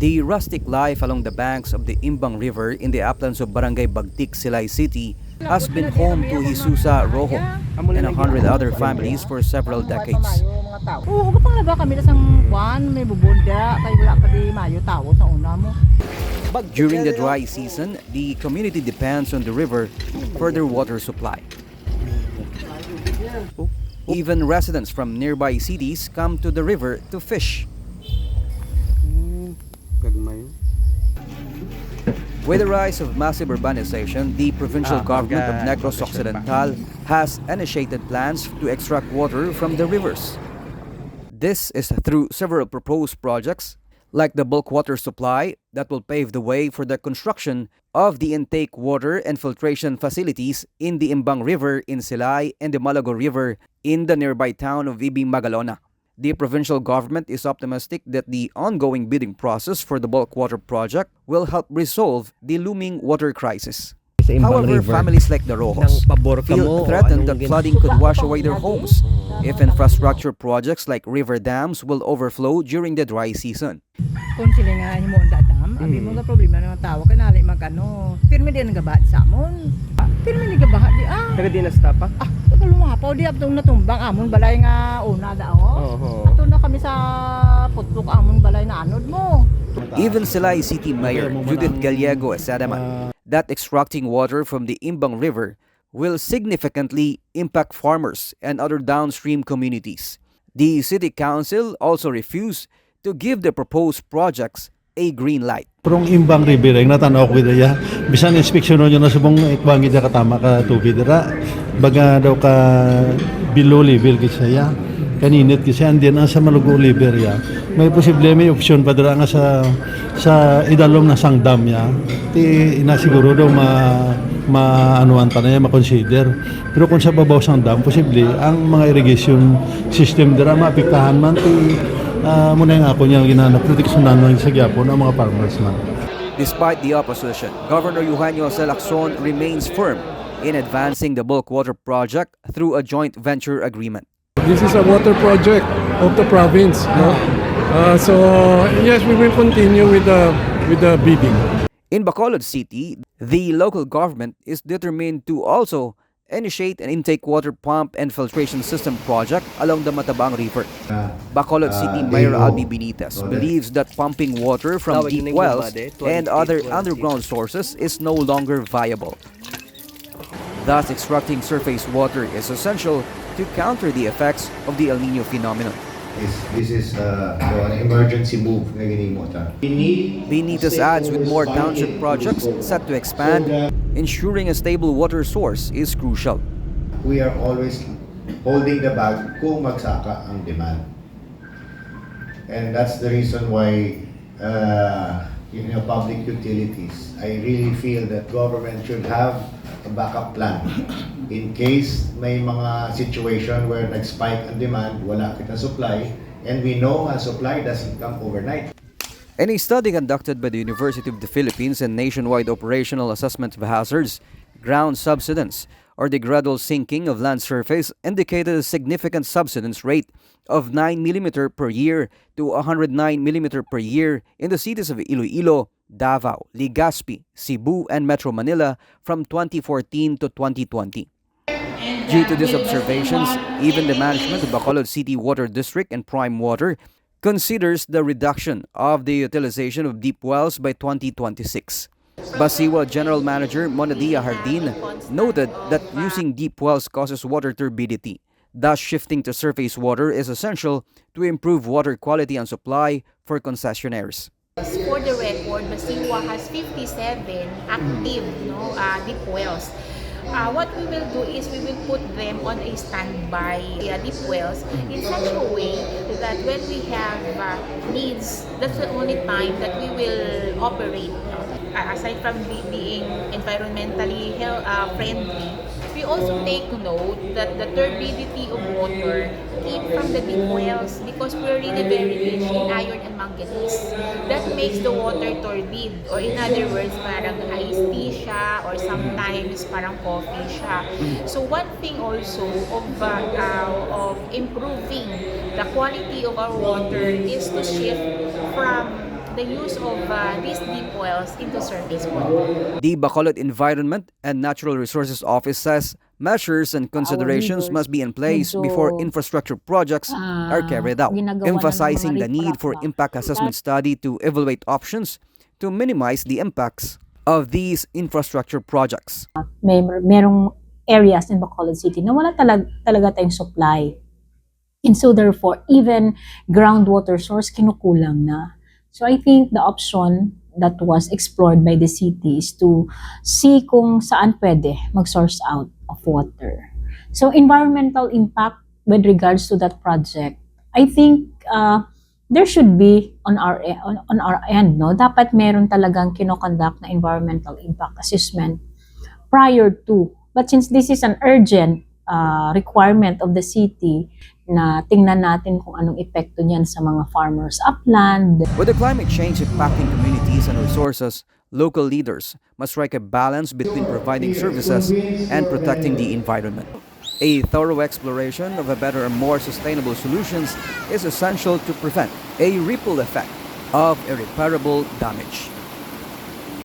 The rustic life along the banks of the Imbang River in the uplands of Barangay Bagtik, Silay City has been home to Jesusa Rojo and 100 other families for several decades. Oo, kapag naba kami sa kwan, may bubunda, kay wala pa di mayo tao sa una mo. During the dry season, the community depends on the river for their water supply. Even residents from nearby cities come to the river to fish. With the rise of massive urbanization, the provincial government of Negros Occidental has initiated plans to extract water from the rivers. This is through several proposed projects, like the bulk water supply that will pave the way for the construction of the intake water and filtration facilities in the Imbang River in Silay and the Malago River in the nearby town of Ibing Magalona. The provincial government is optimistic that the ongoing bidding process for the bulk water project will help resolve the looming water crisis. However, families like the Rojos feel threatened that flooding could wash away their homes if infrastructure projects like river dams will overflow during the dry season. Kung sila nga mo ang dadam, abi mo nga problema ng tao, kanali magano, pirmi din nga ba sa amon. Pirmi ni gabaha di Taga di nastapa? Lumapaw di atong natumbang amon balay nga una dao. Ato na kami sa putlok amon balay na anod mo. Even Silay City Mayor Judith Gallego said that extracting water from the Imbang River will significantly impact farmers and other downstream communities. The City Council also refused to give the proposed projects a green light. Prong Imbang River ang natanaw ko daya bisan inspeksyonon nyo na subong ikbangi da katama ka tubig dira baga daw ka below level kisaya kaninit kasi andyan ang sa Malago River ya may posible may option pa dira nga sa idalom na sang dam ya ti inasiguro daw maanuan pa na ma-consider pero kung sa babaw sang dam posible ang mga irrigation system dira maapektahan man ti muna yung ako niya ginanap proteksyonan ng sa gyapon ang mga farmers man. Despite the opposition, Governor Eugenio Lacson remains firm in advancing the bulk water project through a joint venture agreement. This is a water project of the province, no? So yes, we will continue with the bidding. In Bacolod City, the local government is determined to also initiate an intake water pump and filtration system project along the Matabang River. Bacolod City Mayor Albi Benitez believes that pumping water from deep wells and other underground sources is no longer viable. Thus, extracting surface water is essential to counter the effects of the El Nino phenomenon. This is an emergency move na ginimota. Benitez adds with more township projects set to expand, ensuring a stable water source is crucial. We are always holding the bag kung magsaka ang demand. And that's the reason why public utilities, I really feel that government should have a backup plan. In case may mga situation where nag-spike ang demand, wala kita supply, and we know a supply doesn't come overnight. In a study conducted by the University of the Philippines and nationwide operational assessment of hazards, ground subsidence, or the gradual sinking of land surface, indicated a significant subsidence rate of 9 mm per year to 109 mm per year in the cities of Iloilo, Davao, Legazpi, Cebu, and Metro Manila from 2014 to 2020. Due to these observations, even the management of Bacolod City Water District and Prime Water considers the reduction of the utilization of deep wells by 2026. Basiwa General Manager Monadia Hardin noted that using deep wells causes water turbidity. Thus, shifting to surface water is essential to improve water quality and supply for concessionaires. For the record, Basiwa has 57 active deep wells. What we will do is we will put them on a standby deep wells in such a way that when we have needs, that's the only time that we will operate. Aside from being environmentally friendly, we also take note that the turbidity of water came from the deep wells because we're really very rich in iron and manganese. That makes the water turbid, or in other words, parang iced tea siya, or sometimes parang coffee siya. So one thing also of improving the quality of our water is to shift from the use of these deep wells into surface water. The Bacolod Environment and Natural Resources Office says measures and considerations must be in place before infrastructure projects are carried out, emphasizing the need for impact assessment study to evaluate options to minimize the impacts of these infrastructure projects. Merong areas in Bacolod City na wala talaga tayong supply. And so therefore, even groundwater source kinukulang na. So I think the option that was explored by the city is to see kung saan pwede mag-source out of water. So environmental impact with regards to that project, I think there should be on our end, no? Dapat meron talagang kinoconduct na environmental impact assessment prior to. But since this is an urgent requirement of the city, na tingnan natin kung anong epekto niyan sa mga farmers upland. With the climate change impacting communities and resources, local leaders must strike a balance between providing services and protecting the environment. A thorough exploration of a better and more sustainable solutions is essential to prevent a ripple effect of irreparable damage.